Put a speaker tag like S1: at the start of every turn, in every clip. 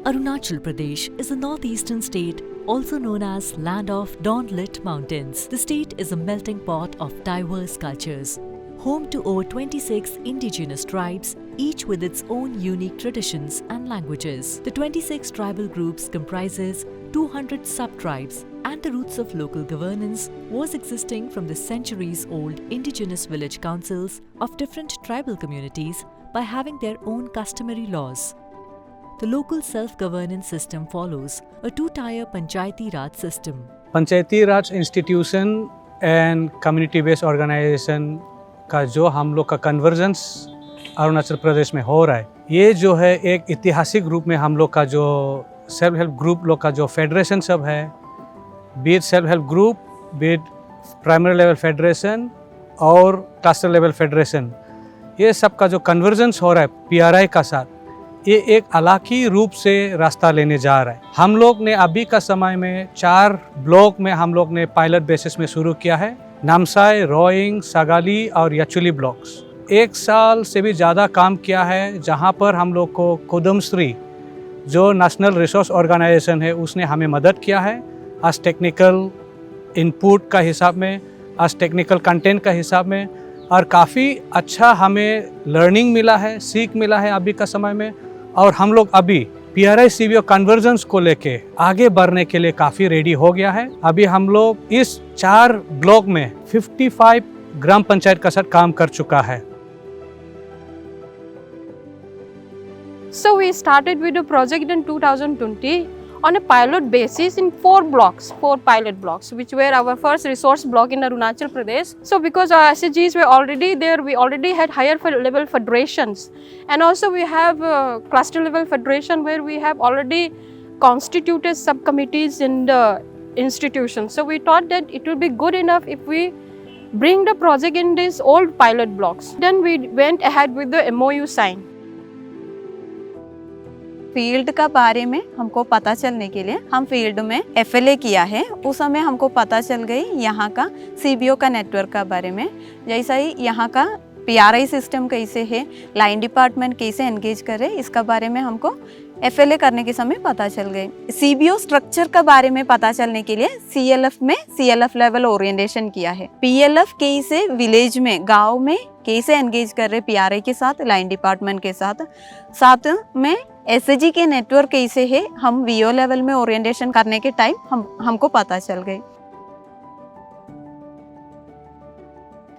S1: Arunachal Pradesh is a northeastern state, also known as land of dawn-lit mountains. The state is a melting pot of diverse cultures, home to over 26 indigenous tribes, each with its own unique traditions and languages. The 26 tribal groups comprises 200 sub-tribes, and the roots of local governance was existing from the centuries-old indigenous village councils of different tribal communities by having their own customary laws. The local self-governance system follows a two-tier Panchayati Raj system.
S2: Panchayati Raj institution and community based organisation का जो हम लोग का convergence Arunachal Pradesh में हो रहा है, ये जो है एक ऐतिहासिक रूप में हम लोग का जो सेल्फ हेल्प ग्रुप लोग का जो फेडरेशन सब है, बीट सेल्फ हेल्प ग्रुप, बीट प्राइमरी लेवल फेडरेशन और क्लस्टर लेवल फेडरेशन, ये सब का जो कन्वर्जेंस हो रहा है पीआरआई का साथ, ये एक अलग ही रूप से रास्ता लेने जा रहा है। हम लोग ने अभी का समय में 4 ब्लॉक में हम लोग ने पायलट बेसिस में शुरू किया है, नामसाई, रोइंग, सागाली और याचुली ब्लॉक्स। 1 साल से भी ज़्यादा काम किया है, जहाँ पर हम लोग को कुदुमश्री जो नेशनल रिसोर्स ऑर्गेनाइजेशन है उसने हमें मदद किया है आज टेक्निकल इनपुट का हिसाब में, आज टेक्निकल कंटेंट का हिसाब में, और काफ़ी अच्छा हमें लर्निंग मिला है, सीख मिला है अभी का समय में। और हम लोग अभी पीआरआई सीबीओ कन्वर्जेंस को लेके आगे बढ़ने के लिए काफ़ी रेडी हो गया है। अभी हम लोग इस 4 ब्लॉक में 55 ग्राम पंचायत का साथ काम कर चुका है।
S3: So we started with the project in 2020 on a pilot basis in 4 blocks, 4 pilot blocks, which were our first resource block in Arunachal Pradesh. So because our SHGs were already there, we already had higher level federations, and also we have cluster level federation where we have already constituted subcommittees in the institution. So we thought that it would be good enough if we bring the project in these old pilot blocks. Then we went ahead with the MOU sign.
S4: Field का बारे में हमको पता चलने के लिए हम field में FLA किया है। उस समय हमको पता चल गई यहाँ का CBO का नेटवर्क का बारे में, जैसा ही यहाँ का PRI सिस्टम कैसे है, लाइन डिपार्टमेंट कैसे एंगेज करे, इसका बारे में हमको FLA करने के समय पता चल गई। CBO स्ट्रक्चर का बारे में पता चलने के लिए CLF में CLF लेवल ओरिएंटेशन किया है। PLF कैसे विलेज में, गांव में कैसे एंगेज कर रहे PRI के साथ, लाइन डिपार्टमेंट के साथ, साथ में SHG के नेटवर्क कैसे है, हम VO लेवल में ओरिएंटेशन करने के टाइम हमको पता चल गई।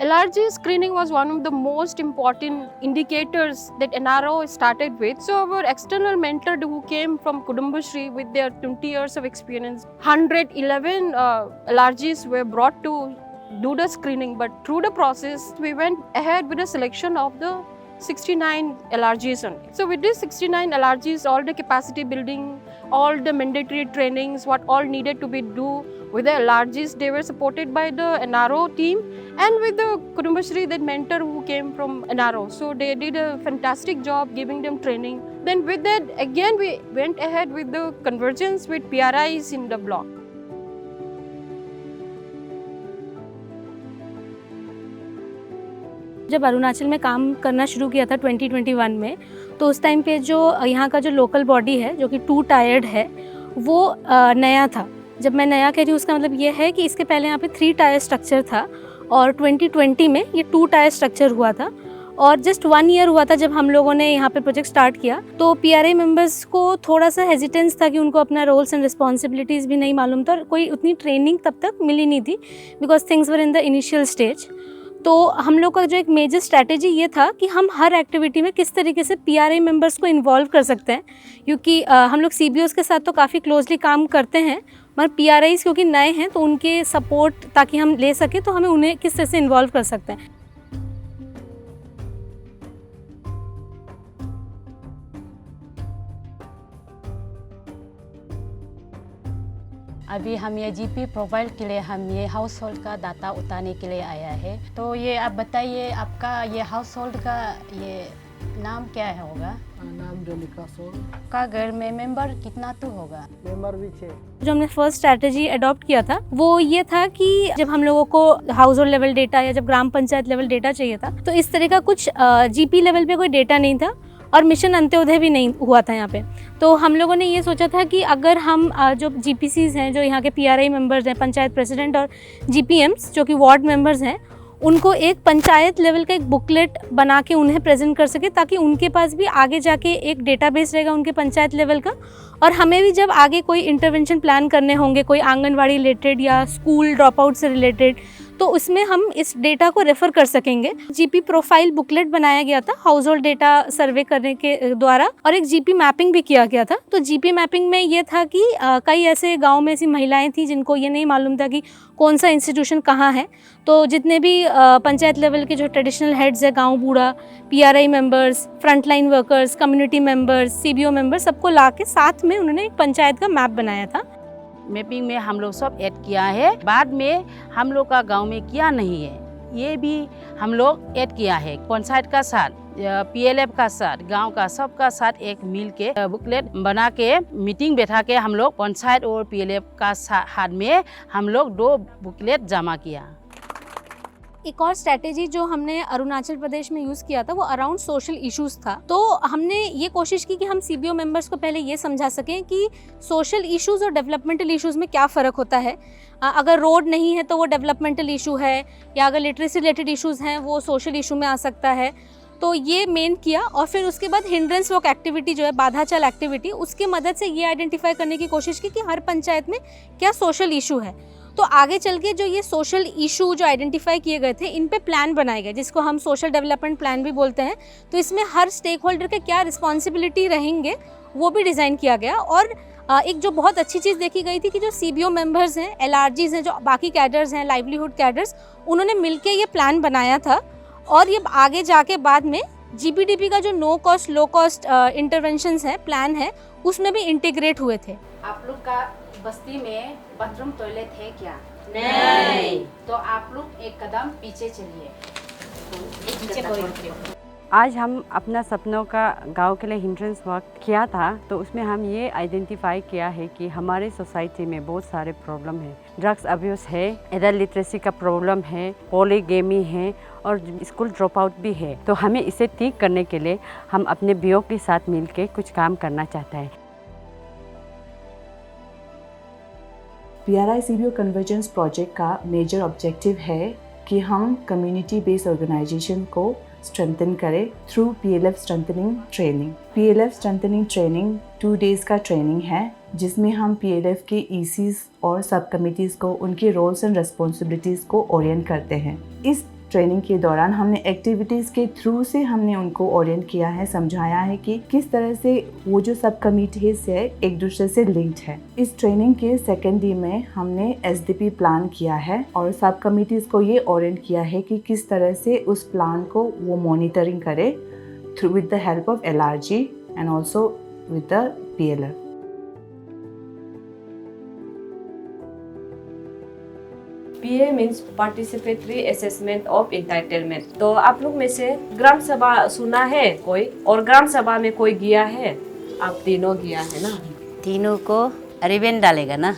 S3: LRG screening was one of the most important indicators that NRO started with. So our external mentor who came from Kudumbashree with their 20 years of experience, 111 LRGs were brought to do the screening, but through the process we went ahead with the selection of the 69 LRGs only. So with these 69 LRGs, all the capacity building, all the mandatory trainings, what all needed to be do with the LRGs, they were supported by the NRO team and with the Kudumbashree, that mentor who came from NRO. So they did a fantastic job giving them training. Then with that, again we went ahead with the convergence with PRIs in the block.
S5: जब अरुणाचल में काम करना शुरू किया था 2021 में, तो उस टाइम पे जो यहाँ का जो लोकल बॉडी है जो कि 2 टायर्ड है, वो नया था। जब मैं नया कह रही हूँ उसका मतलब ये है कि इसके पहले यहाँ पे 3 टायर स्ट्रक्चर था और 2020 में ये 2 टायर स्ट्रक्चर हुआ था और जस्ट 1 ईयर हुआ था जब हम लोगों ने यहाँ पे प्रोजेक्ट स्टार्ट किया। तो PRI मेंबर्स को थोड़ा सा हेजिटेंस था कि उनको अपना रोल्स एंड रिस्पॉन्सिबिलिटीज़ भी नहीं मालूम था और कोई उतनी ट्रेनिंग तब तक मिली नहीं थी, because things were in the initial stage. तो हम लोग का जो एक मेजर स्ट्रैटेजी ये था कि हम हर एक्टिविटी में किस तरीके से PRI मेंबर्स को इन्वॉल्व कर सकते हैं, क्योंकि हम लोग CBOs के साथ तो काफ़ी क्लोजली काम करते हैं, मगर PRIs क्योंकि नए हैं तो उनके सपोर्ट ताकि हम ले सकें तो हमें उन्हें किस तरह से इन्वॉल्व कर सकते हैं।
S6: अभी हम ये GP प्रोफाइल के लिए हम ये हाउस होल्ड का डाटा उतारने के लिए आया है। तो ये आप बताइए, आपका ये हाउस होल्ड का ये नाम क्या है होगा?
S7: नाम जोलिका सोल
S6: का घर में मेंबर कितना तो होगा?
S7: मेंबर भी 6।
S5: जो हमने फर्स्ट स्ट्रैटेजी अडॉप्ट किया था वो ये था कि जब हम लोगों को हाउस होल्ड लेवल डेटा या जब ग्राम पंचायत लेवल डेटा चाहिए था तो इस तरह का कुछ GP लेवल पे कोई डेटा नहीं था और मिशन अंत्योदय भी नहीं हुआ था यहाँ पे। तो हम लोगों ने ये सोचा था कि अगर हम जो GPCs हैं, जो यहाँ के PRI मेंबर्स हैं, पंचायत प्रेसिडेंट और GPMs जो कि वार्ड मेंबर्स हैं, उनको एक पंचायत लेवल का एक बुकलेट बना के उन्हें प्रेजेंट कर सके, ताकि उनके पास भी आगे जाके एक डेटाबेस रहेगा उनके पंचायत लेवल का। और हमें भी जब आगे कोई इंटरवेंशन प्लान करने होंगे, कोई आंगनवाड़ी रिलेटेड या स्कूल ड्रॉप आउट से रिलेटेड, तो उसमें हम इस डेटा को रेफ़र कर सकेंगे। GP प्रोफाइल बुकलेट बनाया गया था हाउस होल्ड डेटा सर्वे करने के द्वारा, और एक GP मैपिंग भी किया गया था। तो GP मैपिंग में ये था कि कई ऐसे गांव में ऐसी महिलाएं थी जिनको ये नहीं मालूम था कि कौन सा इंस्टीट्यूशन कहाँ है। तो जितने भी पंचायत लेवल के जो ट्रेडिशनल हेड्स है, गाँव बूढ़ा, PRI members, frontline workers, community members, CBO members, सबको ला के साथ में उन्होंने एक पंचायत का मैप बनाया था।
S6: मैपिंग में हम लोग सब ऐड किया है, बाद में हम लोग का गांव में किया नहीं है, ये भी हम लोग ऐड किया है। पंचायत का साथ, PLF का साथ, गांव का सबका साथ एक मिल के बुकलेट बना के मीटिंग बैठा के हम लोग पंचायत और PLF का हाथ में हम लोग 2 बुकलेट जमा किया।
S5: एक और स्ट्रैटेजी जो हमने अरुणाचल प्रदेश में यूज़ किया था वो अराउंड सोशल इश्यूज़ था। तो हमने ये कोशिश की कि हम CBO मेंबर्स को पहले ये समझा सकें कि सोशल इश्यूज़ और डेवलपमेंटल इश्यूज़ में क्या फ़र्क होता है। अगर रोड नहीं है तो वो डेवलपमेंटल इशू है, या अगर लिटरेसी रिलेटेड इश्यूज़ हैं वो सोशल इशू में आ सकता है। तो ये मेन किया, और फिर उसके बाद हिंड्रेंस वॉक एक्टिविटी जो है, बाधा चल एक्टिविटी, उसकी मदद से ये आइडेंटिफाई करने की कोशिश की कि हर पंचायत में क्या सोशल इशू है। तो आगे चल के जो ये सोशल इशू जो आइडेंटिफाई किए गए थे, इन पे प्लान बनाए गए, जिसको हम सोशल डेवलपमेंट प्लान भी बोलते हैं। तो इसमें हर स्टेक होल्डर के क्या रिस्पॉन्सिबिलिटी रहेंगे वो भी डिज़ाइन किया गया। और एक जो बहुत अच्छी चीज़ देखी गई थी कि जो CBO मेंबर्स हैं, LRGs हैं, जो बाकी कैडर्स हैं, लाइवलीहुड कैडर्स, उन्होंने मिलके ये प्लान बनाया था। और ये आगे जाके बाद में GPDP का जो no cost low cost interventions है, प्लान है, उसमें भी इंटीग्रेट हुए थे।
S6: आप लोग का बस्ती में बाथरूम टॉयलेट है क्या? नहीं। तो आप लोग एक कदम पीछे चलिए।
S8: आज हम अपना सपनों का गांव के लिए हिंड्रेंस वर्क किया था, तो उसमें हम ये आइडेंटिफाई किया है कि हमारे सोसाइटी में बहुत सारे प्रॉब्लम है। ड्रग्स अब्यूज़ है, एडल्ट लिटरेसी का प्रॉब्लम है, पॉलीगेमी है, और स्कूल ड्रॉप आउट भी है। तो हमें इसे ठीक करने के लिए हम अपने BO के साथ मिलकर कुछ काम करना चाहते हैं।
S9: PRI CBO कन्वर्जेंस प्रोजेक्ट का मेजर ऑब्जेक्टिव है कि हम कम्युनिटी बेस्ड ऑर्गेनाइजेशन को स्ट्रेंथन करें through PLF strengthening training. PLF strengthening training 2 days का ट्रेनिंग है, जिसमें हम PLF के ECs और सब कमिटीज़ को उनके रोल्स एंड रिस्पॉन्सिबिलिटीज़ को ओरिएंट करते हैं। इस ट्रेनिंग के दौरान हमने एक्टिविटीज़ के थ्रू से हमने उनको ओरिएंट किया है, समझाया है कि किस तरह से वो जो सब कमिटीज है एक दूसरे से लिंक्ड है। इस ट्रेनिंग के सेकेंड डे में हमने SDP प्लान किया है और सब कमिटीज़ को ये ओरिएंट किया है कि किस तरह से उस प्लान को वो मॉनिटरिंग करे through with the help of LRG and also with the PLF।
S10: PA means participatory assessment of entitlement. तो आप लोग में से ग्राम सभा सुना है कोई, और ग्राम सभा में कोई गया है? आप तीनों गया है ना?
S6: तीनों को रिबन डालेगा ना?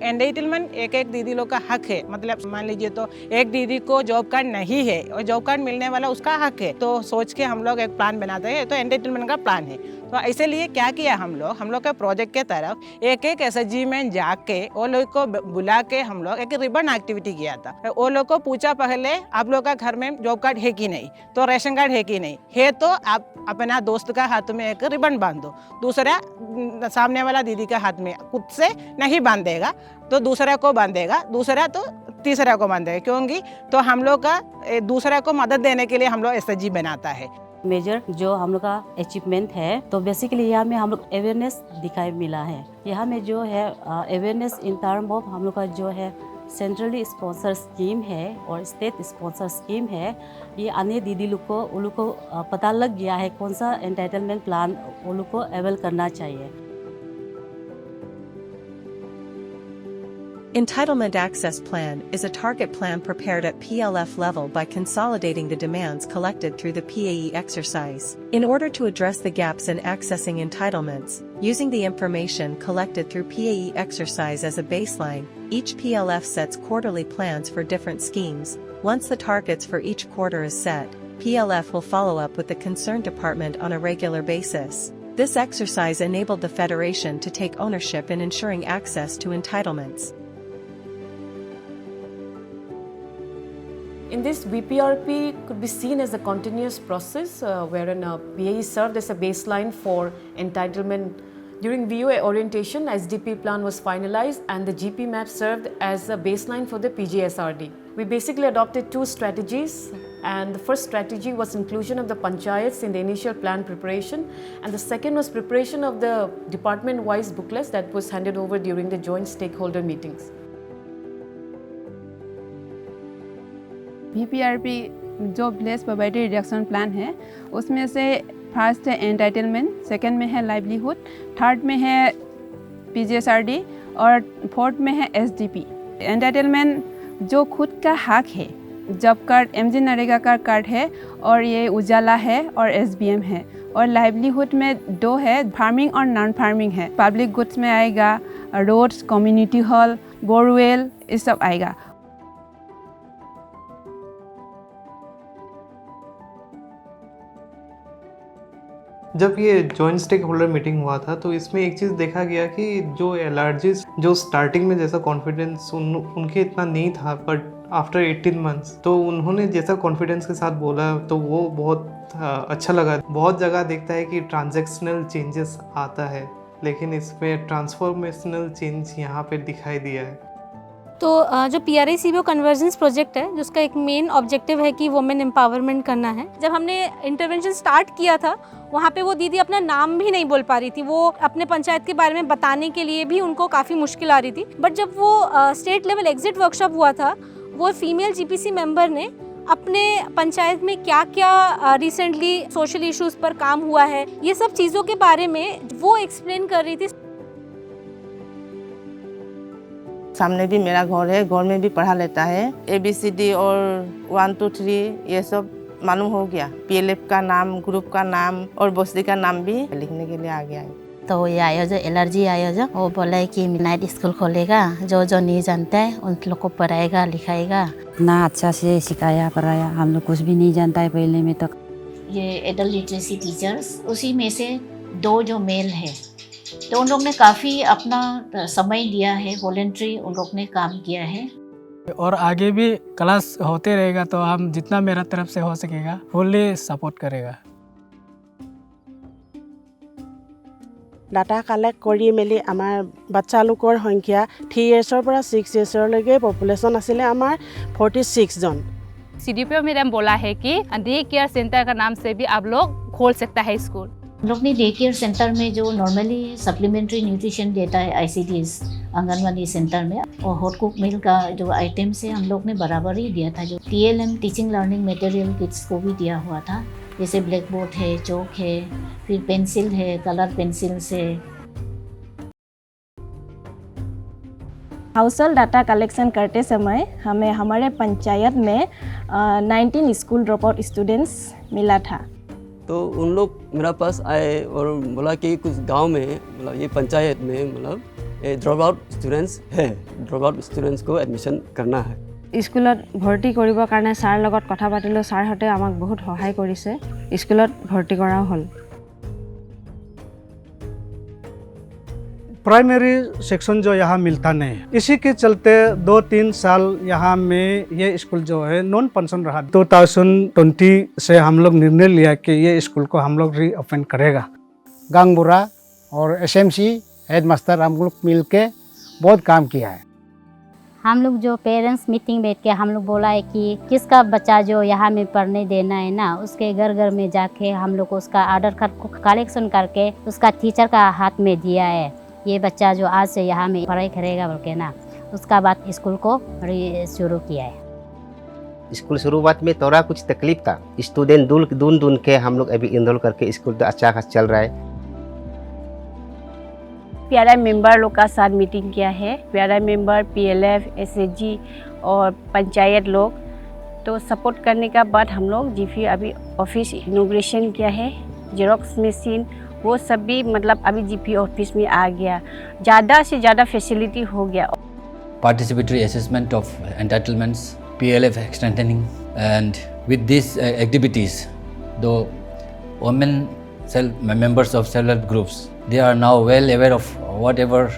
S11: एंटाइटलमेंट एक एक दीदी लोग का हक है। मतलब मान लीजिए तो एक दीदी को जॉब कार्ड नहीं है और जॉब कार्ड मिलने वाला उसका हक है, तो सोच के हम लोग एक प्लान बनाते हैं। तो एंटाइटलमेंट का प्लान है, तो इसीलिए क्या किया हम लोग के प्रोजेक्ट के तरफ एक एक SHG में जाके वो लोग को बुला के हम लोग एक रिबन एक्टिविटी किया था। वो लोग को पूछा पहले आप लोग का घर में जॉब कार्ड है कि नहीं, तो रेशन कार्ड है कि नहीं है, तो आप अपना दोस्त का हाथ में एक रिबन बांध दो। दूसरा सामने वाला दीदी के हाथ में खुद से नहीं बांधेगा तो दूसरा को बांधेगा, दूसरा तो तीसरा को बांधेगा, क्योंकि तो हम लोग का दूसरा को मदद देने के लिए हम लोग SHG बनाता है।
S6: मेजर जो हम लोग का अचीवमेंट है, तो बेसिकली यहाँ में हम लोग अवेयरनेस दिखाई मिला है। यहाँ में जो है अवेयरनेस इन टर्म ऑफ हम लोग का जो है सेंट्रली स्पॉन्सर स्कीम है और स्टेट स्पॉन्सर स्कीम है। ये अन्य दीदी लोग को उन लोग को पता लग गया है कौन सा एंटाइटलमेंट प्लान उन लोग को अवेल करना चाहिए।
S12: Entitlement Access Plan is a target plan prepared at PLF level by consolidating the demands collected through the PAE exercise. In order to address the gaps in accessing entitlements, using the information collected through PAE exercise as a baseline, each PLF sets quarterly plans for different schemes. Once the targets for each quarter is set, PLF will follow up with the concerned department on a regular basis. This exercise enabled the Federation to take ownership in ensuring access to entitlements.
S10: In this, VPRP could be seen as a continuous process wherein PAE served as a baseline for entitlement. During VOA orientation, SDP plan was finalized and the GP map served as a baseline for the PGSRD. We basically adopted two strategies, and the first strategy was inclusion of the panchayats in the initial plan preparation, and the second was preparation of the department-wise booklets that was handed over during the joint stakeholder meetings.
S13: VPRP जो village poverty reduction plan है उसमें से first है entitlement, second में है livelihood, third में है PGSRD और फोर्थ में है SDP। एंटाइटलमेंट जो खुद का हक है, जॉब कार्ड, MG नरेगा का कार्ड है और ये उजाला है और SBM है। और लाइवलीहुड में दो है, फार्मिंग और नॉन फार्मिंग है। पब्लिक गुड्स में आएगा रोड्स, कम्युनिटी हॉल, बोरवेल, ये सब आएगा।
S14: जब ये जॉइंट स्टेक होल्डर मीटिंग हुआ था तो इसमें एक चीज़ देखा गया कि जो LRGs जो स्टार्टिंग में जैसा कॉन्फिडेंस उनके इतना नहीं था, बट आफ्टर 18 मंथ्स तो उन्होंने जैसा कॉन्फिडेंस के साथ बोला तो वो बहुत अच्छा लगा। बहुत जगह देखता है कि ट्रांजैक्शनल चेंजेस आता है, लेकिन इसमें ट्रांसफॉर्मेशनल चेंज यहाँ पे दिखाई दिया है।
S5: तो जो PRI CBO कन्वर्जेंस प्रोजेक्ट है, जिसका एक मेन ऑब्जेक्टिव है कि वुमेन एम्पावरमेंट करना है। जब हमने इंटरवेंशन स्टार्ट किया था, वहाँ पे वो दीदी अपना नाम भी नहीं बोल पा रही थी। वो अपने पंचायत के बारे में बताने के लिए भी उनको काफ़ी मुश्किल आ रही थी। बट जब वो स्टेट लेवल एग्जिट वर्कशॉप हुआ था, वो फीमेल GPC मेंबर ने अपने पंचायत में क्या क्या रिसेंटली सोशल इश्यूज़ पर काम हुआ है, ये सब चीज़ों के बारे में वो एक्सप्लेन कर रही थी।
S15: सामने भी मेरा घर है, घर में भी पढ़ा लेता है। ABCD और 1 2 3 ये सब मालूम हो गया। PLF का नाम, ग्रुप का नाम और बस्ती का नाम भी लिखने के लिए आ गया है।
S6: तो ये आयोजन LRG आयोजन वो बोला है कि नाइट स्कूल खोलेगा, जो जो नहीं जानता है उन लोग को पढ़ाएगा लिखाएगा।
S8: इतना अच्छा से सिखाया पढ़ाया, हम लोग कुछ भी नहीं जानता है पहले में। तो
S16: ये एडल्ट लिटरेसी टीचर्स, उसी में से 2 जो मेल है, तो उन लोग ने काफ़ी अपना समय दिया है, वॉलंटरी उन लोग ने काम किया है।
S17: और आगे भी क्लास होते रहेगा, तो हम जितना मेरा तरफ से हो सकेगा फुल्ली सपोर्ट करेगा।
S7: डाटा कालेक्ट কৰি মেলি আমাৰ বাচ্চালোকৰ সংখ্যা 3 yearsৰ পৰা 6 yearsলৈকে পপুলেশ্যন আছিলে আমাৰ 46 জন।
S18: CDPO मैडम बोला है कि डे केयर सेंटर का नाम से भी आप लोग खोल सकता है स्कूल।
S16: हम लोग ने डे केयर सेंटर में जो नॉर्मली सप्लीमेंट्री न्यूट्रिशन देता है ICDs आंगनवाड़ी सेंटर में, और हॉट कुक मील का जो आइटम्स है हम लोग ने बराबर ही दिया था। जो TLM teaching learning material kits को भी दिया हुआ था, जैसे ब्लैक बोर्ड है, चौक है, फिर पेंसिल है, कलर पेंसिल से।
S19: हाउस होल्ड डाटा कलेक्शन करते समय हमें हमारे पंचायत में 19 स्कूल ड्रॉप आउट स्टूडेंट्स मिला था।
S20: तो उन लोग मेरा पास आए और बोला कि कुछ गांव में मतलब ये पंचायत में मतलब ड्रॉप आउट स्टूडेंट्स है, ड्रॉप आउट स्टूडेंट्स को एडमिशन करना है।
S8: स्कूलत भर्ती কৰিবৰ কাৰণে ছাৰ লগত কথা পাতিলোঁ, ছাৰহঁতে আমাক বহুত সহায় কৰিছে, স্কুলত ভৰ্তি কৰাও হ'ল।
S2: प्राइमरी सेक्शन जो यहाँ मिलता नहीं है, इसी के चलते 2-3 साल यहाँ में ये स्कूल जो है नॉन फंक्शन रहा। 2020 से हम लोग निर्णय लिया कि ये स्कूल को हम लोग रीओपन करेगा।
S21: गांगबुरा और SMC हेडमास्टर हम लोग मिल के बहुत काम किया है।
S6: हम लोग जो पेरेंट्स मीटिंग बैठ के हम लोग बोला है कि किसका बच्चा जो यहाँ में पढ़ने देना है ना, उसके घर घर में जाके हम लोग उसका आर्डर कलेक्शन करके उसका टीचर का हाथ में दिया है। ये बच्चा जो आज से यहाँ में पढ़ाई करेगा बोल के ना, उसका बाद स्कूल को शुरू किया है।
S22: स्कूल शुरुआत में थोड़ा कुछ तकलीफ था, स्टूडेंट ढूंढ के हम लोग अभी इनरोल करके स्कूल तो अच्छा खासा चल रहा है।
S19: PRI मेंबर लोग का साथ मीटिंग किया है, PRI मेंबर, PLF, SHG और पंचायत लोग। तो सपोर्ट करने का बाद हम लोग GP अभी ऑफिस इनॉग्रेशन किया है, जेरोक्स मशीन वो सब भी मतलब अभी GP ऑफिस में आ गया, ज़्यादा से ज़्यादा फैसिलिटी हो गया।
S23: Participatory assessment of entitlements
S1: PLF strengthening, and with these activities, the women members of self-help groups, they are now well aware of whatever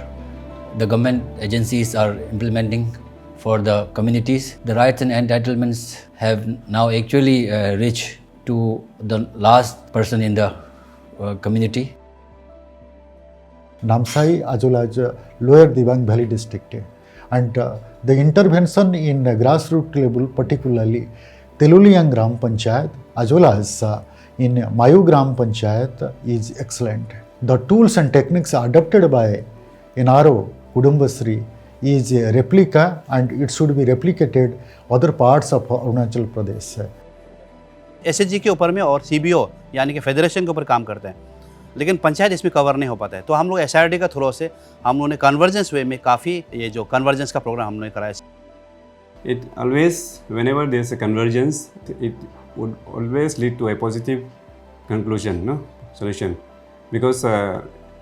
S1: the government agencies are implementing for the communities. The rights and entitlements have now actually reached to the last person in the community.
S4: Namsai Azola is Lower Dibang Valley district, and the intervention in grassroots level, particularly Teluliyang Gram Panchayat as well as in Mayu Gram Panchayat, is excellent. The tools and techniques adopted by NRO Kudumbashree is a replica, and it should be replicated other parts of Arunachal Pradesh.
S23: SHG के ऊपर में और CBO यानी कि federation के ऊपर काम करते हैं, लेकिन पंचायत इसमें कवर नहीं हो पाता है। तो हम लोग SRD का थ्रू से हम लोगों ने कन्वर्जेंस वे में काफ़ी ये जो कन्वर्जेंस का प्रोग्राम हमने कराया।
S24: It always, whenever there is a convergence, it would always lead to a positive conclusion, no solution, because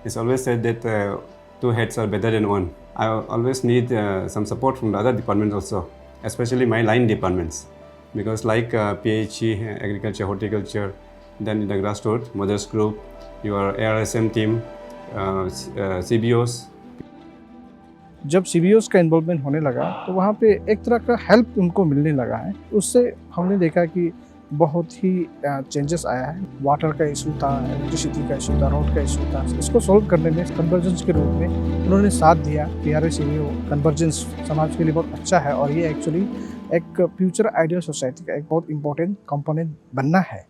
S24: it's always said that two heads are better than one. I always need some support from the other departments also, especially my line departments, because like PHE, agriculture, horticulture, then in the grassroots, mothers group, your ARSM team, CBOs.
S25: जब CBOs का involvement होने लगा तो वहाँ पे एक तरह का हेल्प उनको मिलने लगा है। उससे हमने देखा कि बहुत ही चेंजेस आया है। वाटर का इशू था, इलेक्ट्रिसिटी का इशू था, रोड का इशू था। इसको सॉल्व करने में कन्वर्जेंस के रूप में उन्होंने साथ दिया। PRA CBO कन्वर्जेंस समाज के लिए बहुत अच्छा है और ये एक्चुअली एक फ्यूचर आइडियल सोसाइटी का एक बहुत इंपॉर्टेंट कंपोनेंट बनना है।